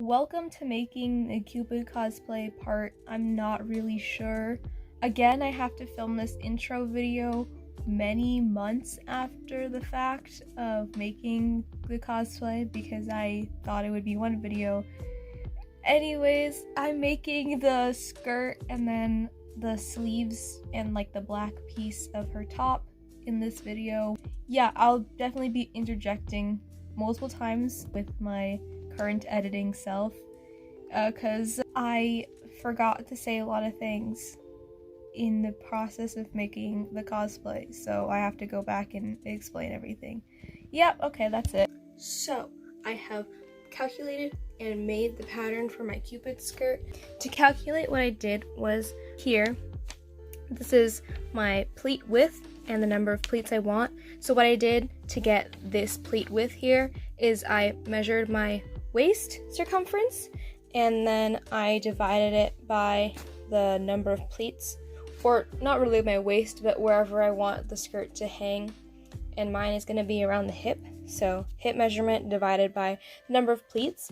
Welcome to making the Cupid cosplay part. I'm not really sure. Again, I have to film this intro video many months after the fact of making the cosplay because I thought it would be one video. Anyways, I'm making the skirt and then the sleeves and like the black piece of her top in this video. Yeah, I'll definitely be interjecting multiple times with my current editing self because I forgot to say a lot of things in the process of making the cosplay, so I have to go back and explain everything. Yep, okay, that's it. So I have calculated and made the pattern for my Cupid skirt. To calculate, what I did was here, this is my pleat width and the number of pleats I want. So what I did to get this pleat width here is I measured my waist circumference and then I divided it by the number of pleats, or not really my waist, but wherever I want the skirt to hang, and mine is going to be around the hip. So hip measurement divided by the number of pleats,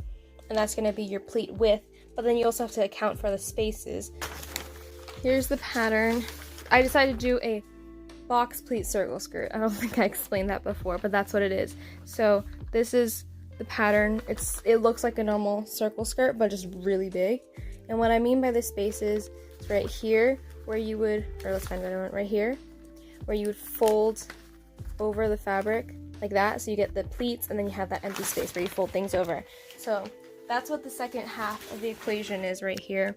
and that's going to be your pleat width. But then you also have to account for the spaces. Here's the pattern. I decided to do a box pleat circle skirt. I don't think I explained that before, but that's what it is. So this is the pattern. It looks like a normal circle skirt, but just really big. And what I mean by the spaces is right here where you would, or let's find another one right here, where you would fold over the fabric like that, so you get the pleats, and then you have that empty space where you fold things over. So that's what the second half of the equation is right here.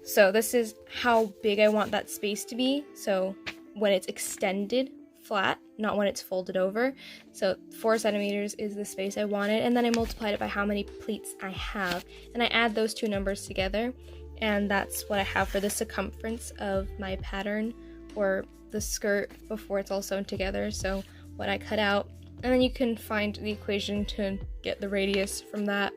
So this is how big I want that space to be. So when it's extended flat, not when it's folded over. So 4 centimeters is the space I wanted, and then I multiplied it by how many pleats I have, and I add those two numbers together, and that's what I have for the circumference of my pattern, or the skirt, before it's all sewn together. So what I cut out, and then you can find the equation to get the radius from that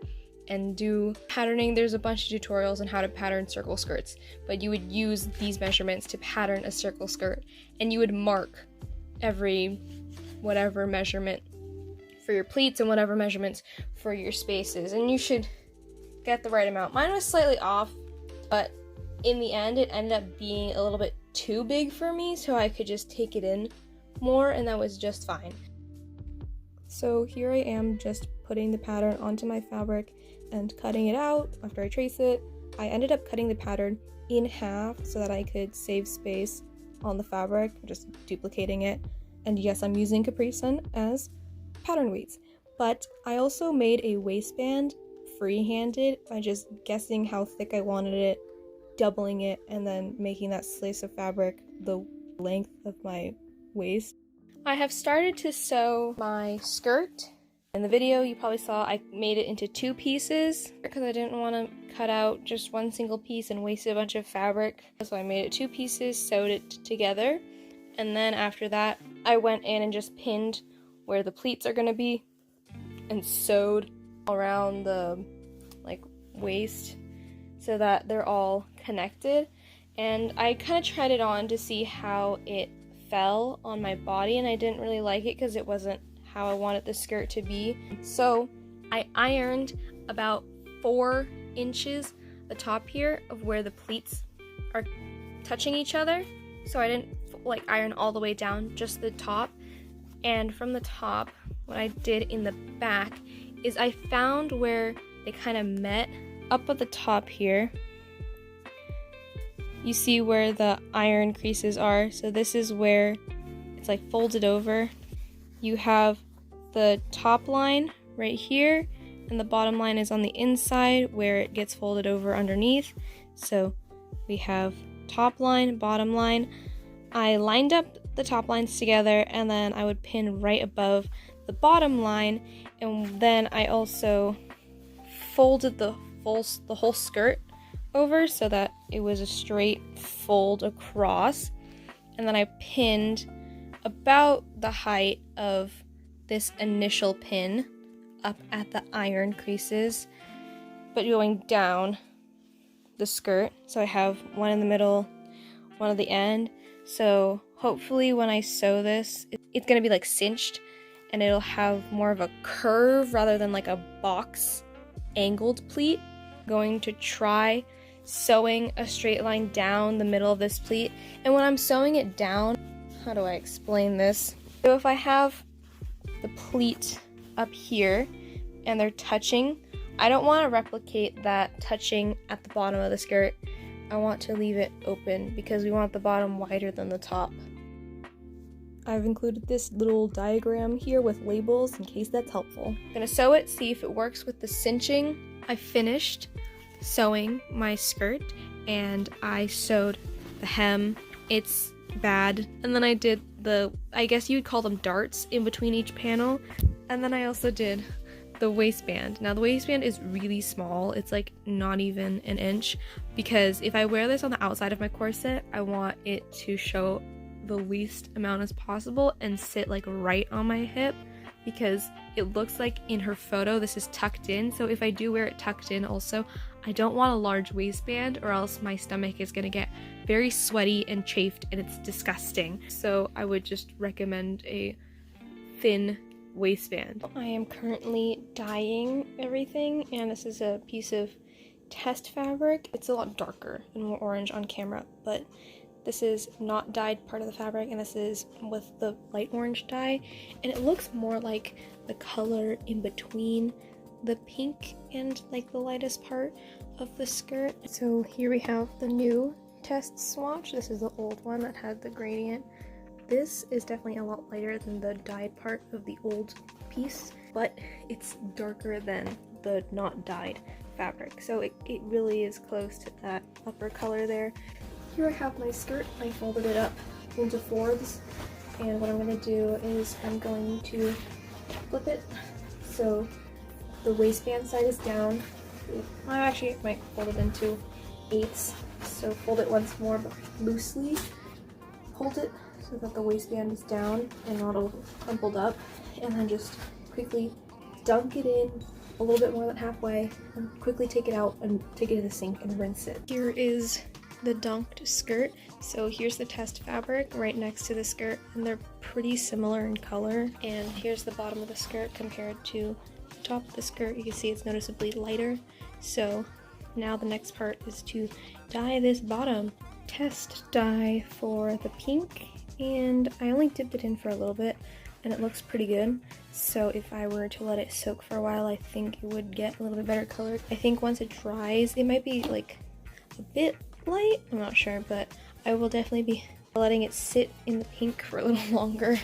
and do patterning. There's a bunch of tutorials on how to pattern circle skirts, but you would use these measurements to pattern a circle skirt, and you would mark every whatever measurement for your pleats and whatever measurements for your spaces, and you should get the right amount. Mine was slightly off, but in the end it ended up being a little bit too big for me, so I could just take it in more, and that was just fine. So here I am just putting the pattern onto my fabric and cutting it out after I trace it. I ended up cutting the pattern in half so that I could save space on the fabric, just duplicating it. And yes, I'm using Capri Sun as pattern weights, but I also made a waistband free-handed by just guessing how thick I wanted it, doubling it, and then making that slice of fabric the length of my waist. I have started to sew my skirt. In the video you probably saw I made it into 2 pieces because I didn't want to cut out just one single piece and waste a bunch of fabric. So I made it 2 pieces, sewed it together, and then after that I went in and just pinned where the pleats are going to be and sewed around the waist so that they're all connected. And I kind of tried it on to see how it fell on my body, and I didn't really like it because it wasn't how I wanted the skirt to be. So I ironed about 4 inches the top here of where the pleats are touching each other. So I didn't iron all the way down, just the top. And from the top, what I did in the back is I found where they kind of met up at the top here. You see where the iron creases are. So this is where it's folded over. You have the top line right here, and the bottom line is on the inside where it gets folded over underneath. So we have top line, bottom line. I lined up the top lines together, and then I would pin right above the bottom line, and then I also folded the whole skirt over so that it was a straight fold across, and then I pinned about the height of this initial pin up at the iron creases, but going down the skirt. So I have one in the middle, one at the end. So hopefully when I sew this, it's gonna be cinched, and it'll have more of a curve rather than a box angled pleat. Going to try sewing a straight line down the middle of this pleat. And when I'm sewing it down, how do I explain this? So if I have the pleat up here and they're touching, I don't want to replicate that touching at the bottom of the skirt. I want to leave it open because we want the bottom wider than the top. I've included this little diagram here with labels in case that's helpful. I'm gonna sew it, see if it works with the cinching. I finished sewing my skirt and I sewed the hem. It's bad. And then I did the, I guess you'd call them darts in between each panel. And then I also did the waistband. Now the waistband is really small. It's like not even an inch, because if I wear this on the outside of my corset, I want it to show the least amount as possible and sit like right on my hip, because it looks like in her photo this is tucked in. So if I do wear it tucked in also, I don't want a large waistband or else my stomach is gonna get very sweaty and chafed and it's disgusting. So I would just recommend a thin waistband. I am currently dyeing everything, and this is a piece of test fabric. It's a lot darker and more orange on camera, but this is not dyed part of the fabric, and this is with the light orange dye, and it looks more like the color in between the pink and like the lightest part of the skirt. So here we have the new test swatch. This is the old one that had the gradient. This is definitely a lot lighter than the dyed part of the old piece, but it's darker than the not dyed fabric. So it really is close to that upper color there. Here I have my skirt. I folded it up into fourths, and what I'm going to do is I'm going to flip it so the waistband side is down. I actually might fold it into eighths, so fold it once more but loosely. Hold it so that the waistband is down and not all crumpled up, and then just quickly dunk it in a little bit more than halfway and quickly take it out and take it to the sink and rinse it. Here is the dunked skirt. So here's the test fabric right next to the skirt, and they're pretty similar in color. And here's the bottom of the skirt compared to the top of the skirt. You can see it's noticeably lighter. So now the next part is to dye this bottom. Test dye for the pink, and I only dipped it in for a little bit and it looks pretty good. So if I were to let it soak for a while, I think it would get a little bit better color. I think once it dries, it might be like a bit light, I'm not sure, but I will definitely be letting it sit in the pink for a little longer.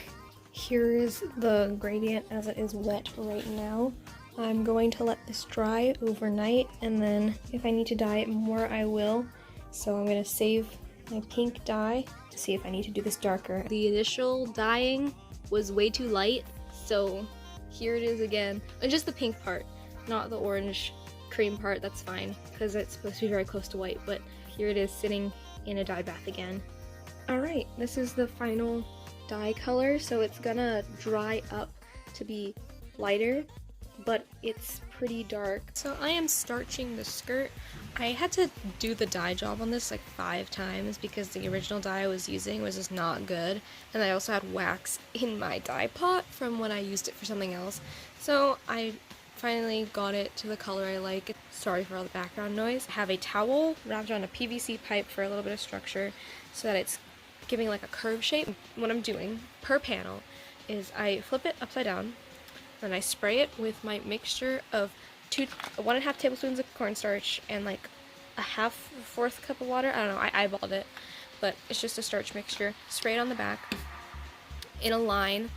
Here is the gradient as it is wet right now. I'm going to let this dry overnight, and then if I need to dye it more, I will. So I'm going to save my pink dye to see if I need to do this darker. The initial dyeing was way too light, so here it is again. And just the pink part, not the orange cream part. That's fine because it's supposed to be very close to white, but here it is sitting in a dye bath again. Alright, this is the final dye color, so it's gonna dry up to be lighter, but it's pretty dark. So I am starching the skirt. I had to do the dye job on this like 5 times because the original dye I was using was just not good, and I also had wax in my dye pot from when I used it for something else. So I finally got it to the color I like. Sorry for all the background noise. I have a towel wrapped around a PVC pipe for a little bit of structure so that it's giving like a curve shape. What I'm doing per panel is I flip it upside down, and I spray it with my mixture of 1.5 tablespoons of cornstarch and like a 1/4 cup of water. I don't know, I eyeballed it, but it's just a starch mixture. Spray it on the back in a line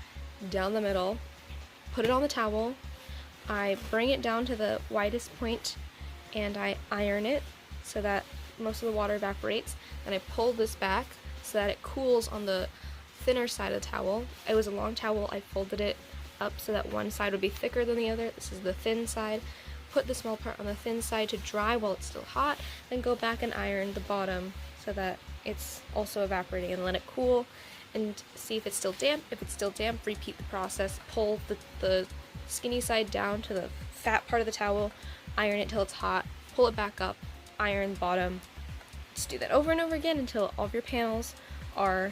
down the middle, put it on the towel. I bring it down to the widest point and I iron it so that most of the water evaporates. Then I pull this back so that it cools on the thinner side of the towel. It was a long towel. I folded it up so that one side would be thicker than the other. This is the thin side. Put the small part on the thin side to dry while it's still hot, then go back and iron the bottom so that it's also evaporating, and let it cool and see if it's still damp. If it's still damp, repeat the process. Pull the skinny side down to the fat part of the towel, iron it till it's hot, pull it back up, iron the bottom. Just do that over and over again until all of your panels are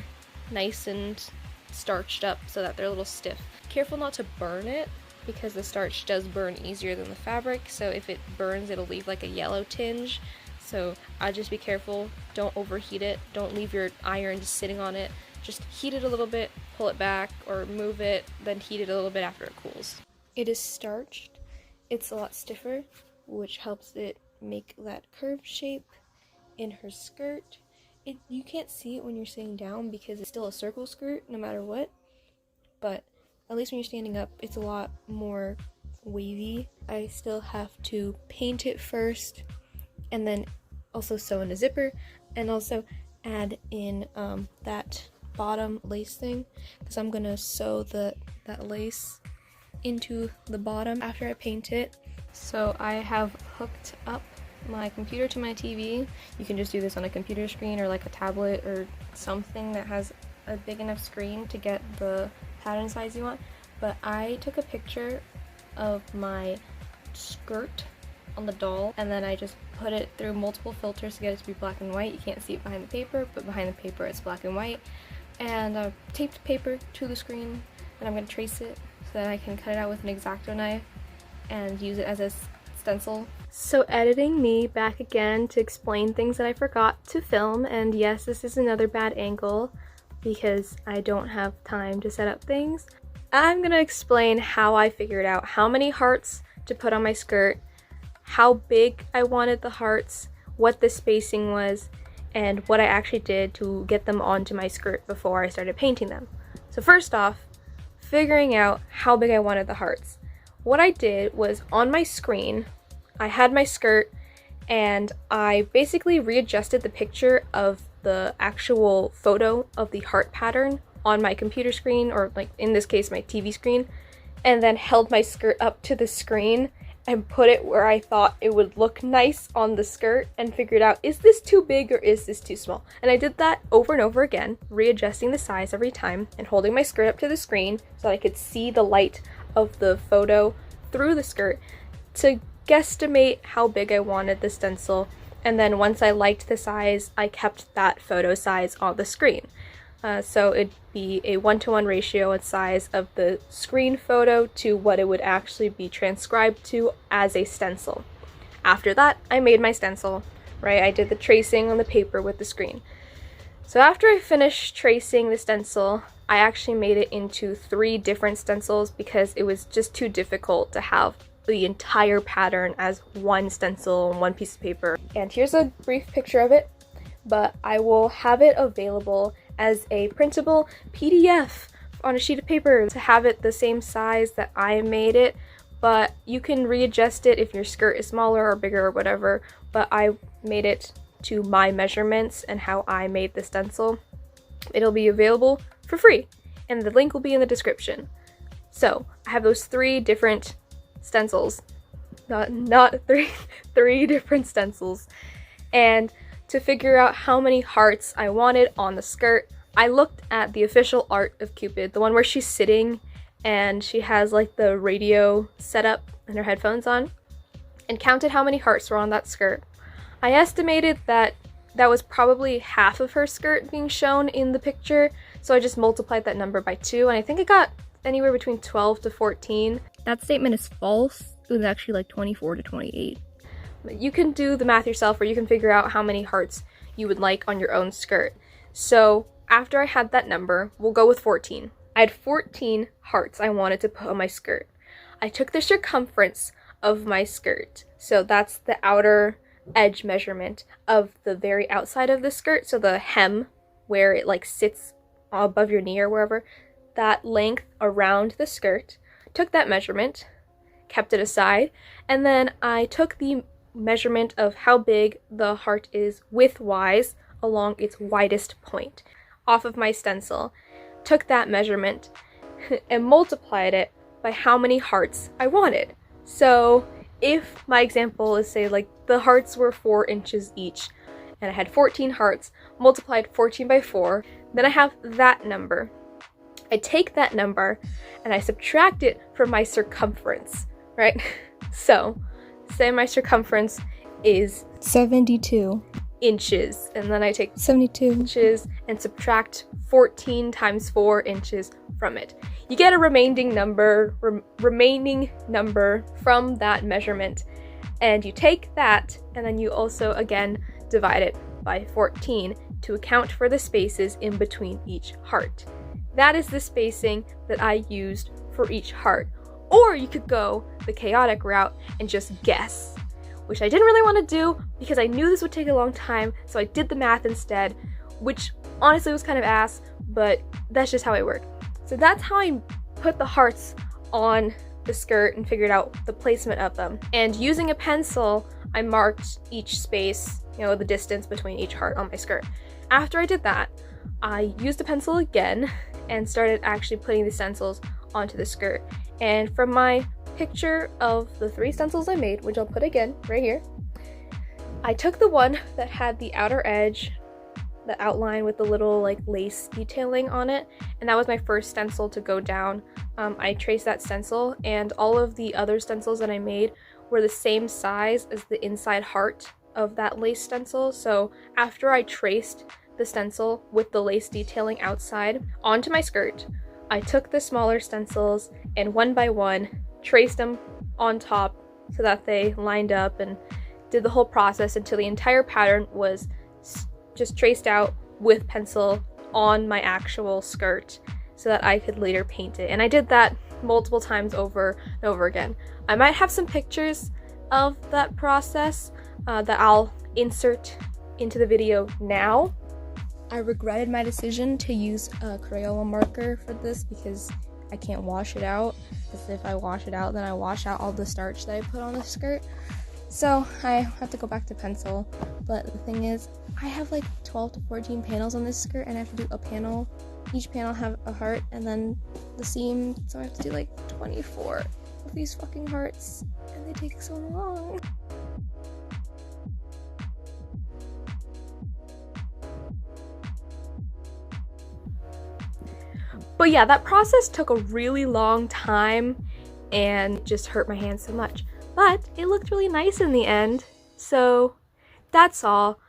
nice and starched up so that they're a little stiff. Careful not to burn it because the starch does burn easier than the fabric, so if it burns it'll leave like a yellow tinge. So I'd just be careful, don't overheat it, don't leave your iron just sitting on it, just heat it a little bit, pull it back or move it, then heat it a little bit after it cools. It is starched, it's a lot stiffer, which helps it make that curved shape in her skirt. You can't see it when you're sitting down because it's still a circle skirt no matter what, but at least when you're standing up it's a lot more wavy. I still have to paint it first and then also sew in a zipper and also add in that bottom lace thing because I'm gonna sew that lace into the bottom after I paint it. So I have hooked up my computer to my TV. You can just do this on a computer screen or like a tablet or something that has a big enough screen to get the pattern size you want. But I took a picture of my skirt on the doll and then I just put it through multiple filters to get it to be black and white. You can't see it behind the paper, but behind the paper it's black and white. And I taped paper to the screen and I'm going to trace it so that I can cut it out with an X-Acto knife and use it as a stencil. So editing me back again to explain things that I forgot to film, and yes, this is another bad angle because I don't have time to set up things. I'm gonna explain how I figured out how many hearts to put on my skirt, how big I wanted the hearts, what the spacing was, and what I actually did to get them onto my skirt before I started painting them. So first off, figuring out how big I wanted the hearts. What I did was on my screen, I had my skirt and I basically readjusted the picture of the actual photo of the heart pattern on my computer screen, or like in this case my TV screen, and then held my skirt up to the screen and put it where I thought it would look nice on the skirt and figured out, is this too big or is this too small? And I did that over and over again, readjusting the size every time and holding my skirt up to the screen so that I could see the light of the photo through the skirt to guesstimate how big I wanted the stencil. And then once I liked the size, I kept that photo size on the screen. So it'd be a 1-to-1 ratio in size of the screen photo to what it would actually be transcribed to as a stencil. After that, I made my stencil, right? I did the tracing on the paper with the screen. So after I finished tracing the stencil, I actually made it into 3 different stencils because it was just too difficult to have the entire pattern as one stencil on one piece of paper. And here's a brief picture of it, but I will have it available as a printable PDF on a sheet of paper to have it the same size that I made it, but you can readjust it if your skirt is smaller or bigger or whatever, but I made it to my measurements and how I made the stencil. It'll be available for free and the link will be in the description. So I have those 3 different stencils, not three different stencils, and to figure out how many hearts I wanted on the skirt, I looked at the official art of Cupid, the one where she's sitting and she has like the radio set up and her headphones on, and counted how many hearts were on that skirt. I estimated that was probably half of her skirt being shown in the picture, so I just multiplied that number by 2, and I think it got anywhere between 12 to 14. That statement is false. It was actually like 24 to 28. You can do the math yourself, or you can figure out how many hearts you would like on your own skirt. So after I had that number, we'll go with 14. I had 14 hearts I wanted to put on my skirt. I took the circumference of my skirt, so that's the outer edge measurement of the very outside of the skirt, so the hem where it like sits above your knee or wherever, that length around the skirt, took that measurement, kept it aside, and then I took the measurement of how big the heart is widthwise along its widest point off of my stencil, took that measurement and multiplied it by how many hearts I wanted. So if my example is, say, like the hearts were 4 inches each and I had 14 hearts, multiplied 14 by 4, then I have that number. I take that number and I subtract it from my circumference, right? So say my circumference is 72 inches, and then I take 72 inches and subtract 14 times 4 inches from it. you get a remaining number from that measurement, and you take that and then you also again divide it by 14 to account for the spaces in between each heart. That is the spacing that I used for each heart. Or you could go the chaotic route and just guess, which I didn't really want to do because I knew this would take a long time, so I did the math instead, which honestly was kind of ass, but that's just how it worked. So that's how I put the hearts on the skirt and figured out the placement of them. And using a pencil, I marked each space, the distance between each heart on my skirt. After I did that, I used a pencil again and started actually putting the stencils onto the skirt. And from my picture of the 3 stencils I made, which I'll put again right here, I took the one that had the outer edge, the outline with the little like lace detailing on it, and that was my first stencil to go down. I traced that stencil, and all of the other stencils that I made were the same size as the inside heart of that lace stencil. So after I traced the stencil with the lace detailing outside onto my skirt, I took the smaller stencils and one by one traced them on top so that they lined up, and did the whole process until the entire pattern was just traced out with pencil on my actual skirt so that I could later paint it. And I did that multiple times over and over again. I might have some pictures of that process that I'll insert into the video now. I regretted my decision to use a Crayola marker for this because I can't wash it out, because if I wash it out then I wash out all the starch that I put on the skirt. So I have to go back to pencil, but the thing is, I have like 12 to 14 panels on this skirt, and I have to do a panel. Each panel have a heart, and then the seam, so I have to do like 24 of these fucking hearts, and they take so long. But yeah, that process took a really long time and just hurt my hands so much. But it looked really nice in the end, so that's all.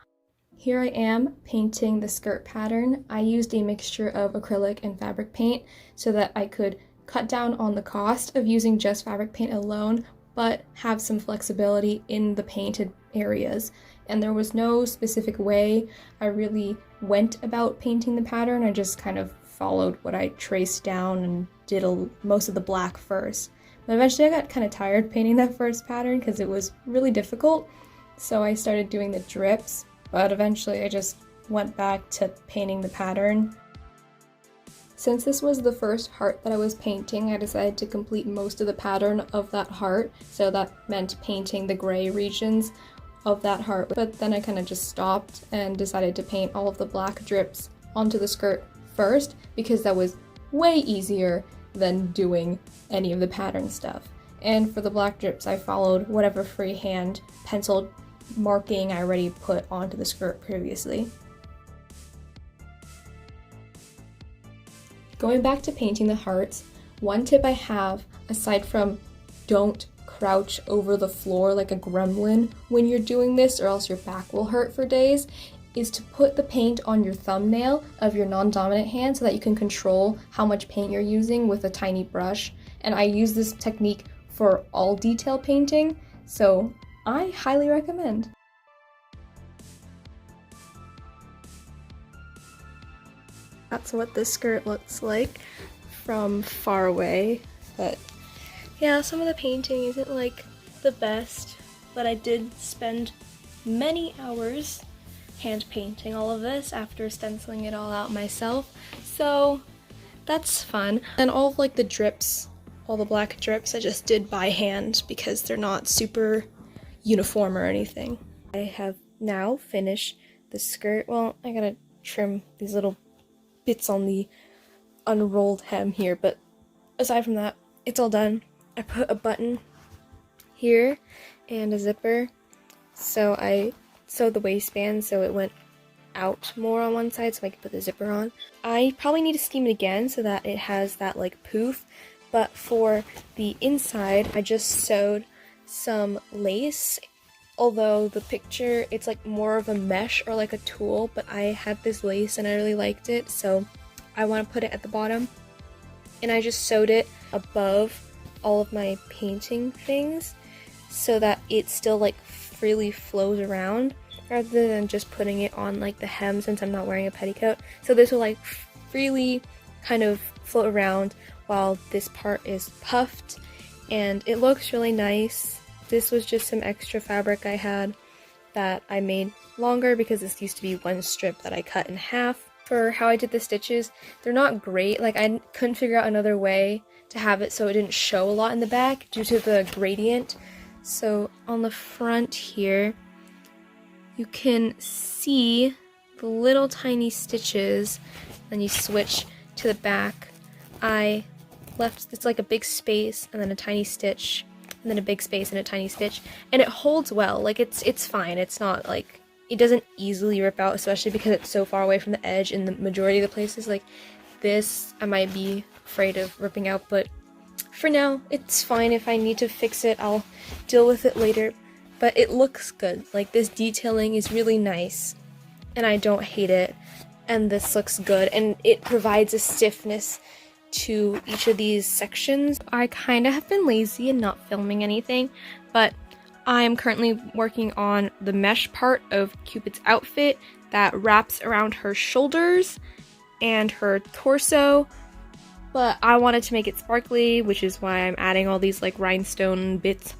Here I am painting the skirt pattern. I used a mixture of acrylic and fabric paint so that I could cut down on the cost of using just fabric paint alone, but have some flexibility in the painted areas. And there was no specific way I really went about painting the pattern. I just kind of followed what I traced down and did most of the black first. But eventually I got kind of tired painting that first pattern because it was really difficult, so I started doing the drips, but eventually I just went back to painting the pattern. Since this was the first heart that I was painting, I decided to complete most of the pattern of that heart, so that meant painting the gray regions of that heart. But then I kind of just stopped and decided to paint all of the black drips onto the skirt first, because that was way easier than doing any of the pattern stuff. And for the black drips, I followed whatever freehand pencil marking I already put onto the skirt previously. Going back to painting the hearts, one tip I have, aside from don't crouch over the floor like a gremlin when you're doing this or else your back will hurt for days, is to put the paint on your thumbnail of your non-dominant hand so that you can control how much paint you're using with a tiny brush. And I use this technique for all detail painting, so I highly recommend. That's what this skirt looks like from far away, but yeah, some of the painting isn't like the best, but I did spend many hours hand painting all of this after stenciling it all out myself, so that's fun. And all of like the drips, all the black drips, I just did by hand because they're not super uniform or anything. I have now finished the skirt. Well, I gotta trim these little bits on the unrolled hem here, but aside from that, it's all done. I put a button here and a zipper, so I sewed the waistband so it went out more on one side so I could put the zipper on. I probably need to steam it again so that it has that like poof, but for the inside I just sewed some lace, although the picture it's like more of a mesh or like a tulle, but I had this lace and I really liked it, so I want to put it at the bottom. and I just sewed it above all of my painting things so that it still like freely flows around rather than just putting it on like the hem since I'm not wearing a petticoat. So this will like freely kind of float around while this part is puffed, and it looks really nice. This was just some extra fabric I had that I made longer because this used to be one strip that I cut in half. For how I did the stitches, they're not great. Like, I couldn't figure out another way to have it so it didn't show a lot in the back due to the gradient. So on the front here, you can see the little tiny stitches. Then you switch to the back. I left, it's like a big space and then a tiny stitch and then a big space and a tiny stitch, and it holds well. Like, it's fine. It's not like, it doesn't easily rip out, especially because it's so far away from the edge in the majority of the places. Like this, I might be afraid of ripping out, but for now, it's fine. If I need to fix it, I'll deal with it later. But it looks good. Like, this detailing is really nice, and I don't hate it. And this looks good, and it provides a stiffness to each of these sections. I kind of have been lazy and not filming anything, but I'm currently working on the mesh part of Cupid's outfit that wraps around her shoulders and her torso, but I wanted to make it sparkly, which is why I'm adding all these like rhinestone bits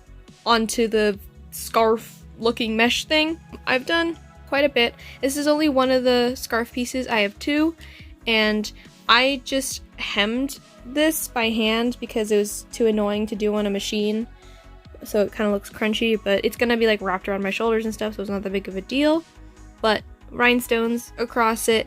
onto the scarf looking mesh thing. I've done quite a bit. This is only one of the scarf pieces. I have two, and I just hemmed this by hand because it was too annoying to do on a machine. So it kind of looks crunchy, but it's gonna be like wrapped around my shoulders and stuff, so it's not that big of a deal. But rhinestones across it,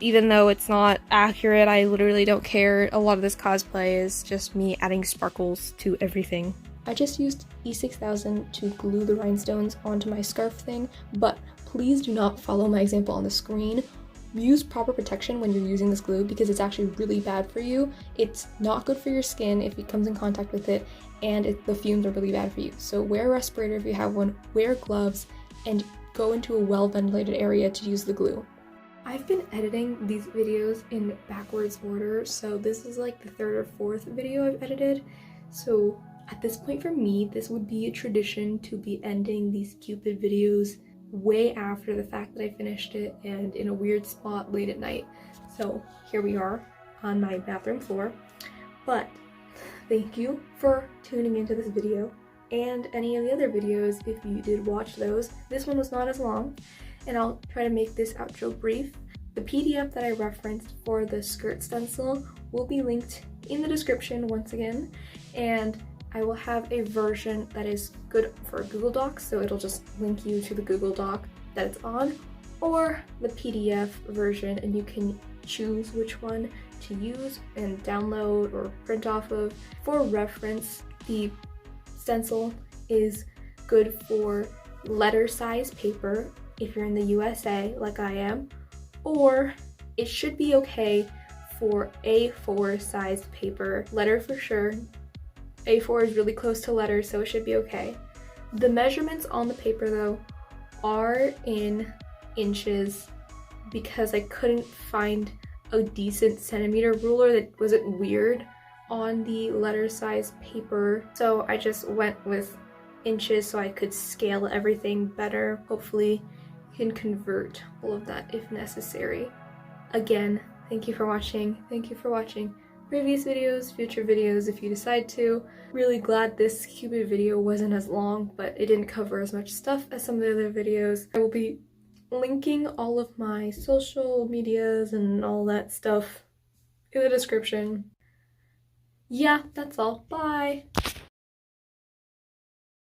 even though it's not accurate, I literally don't care. A lot of this cosplay is just me adding sparkles to everything. I just used E6000 to glue the rhinestones onto my scarf thing, but please do not follow my example on the screen. Use proper protection when you're using this glue because it's actually really bad for you. It's not good for your skin if it comes in contact with it, and the fumes are really bad for you. So wear a respirator if you have one, wear gloves, and go into a well-ventilated area to use the glue. I've been editing these videos in backwards order, so this is like the third or fourth video I've edited. So at this point for me, this would be a tradition to be ending these Cupid videos way after the fact that I finished it and in a weird spot late at night. So here we are on my bathroom floor. But thank you for tuning into this video and any of the other videos if you did watch those. This one was not as long, and I'll try to make this outro brief. The PDF that I referenced for the skirt stencil will be linked in the description once again, and I will have a version that is good for Google Docs, so it'll just link you to the Google Doc that it's on, or the PDF version, and you can choose which one to use and download or print off of. For reference, the stencil is good for letter size paper if you're in the USA like I am, or it should be okay for A4 sized paper. Letter for sure. A4 is really close to letter, so it should be okay. The measurements on the paper though are in inches because I couldn't find a decent centimeter ruler that wasn't weird on the letter size paper. So I just went with inches so I could scale everything better. Hopefully you can convert all of that if necessary. Again, thank you for watching. Thank you for watching previous videos, future videos if you decide to. Really glad this Cupid video wasn't as long, but it didn't cover as much stuff as some of the other videos. I will be linking all of my social medias and all that stuff in the description. Yeah, that's all. Bye!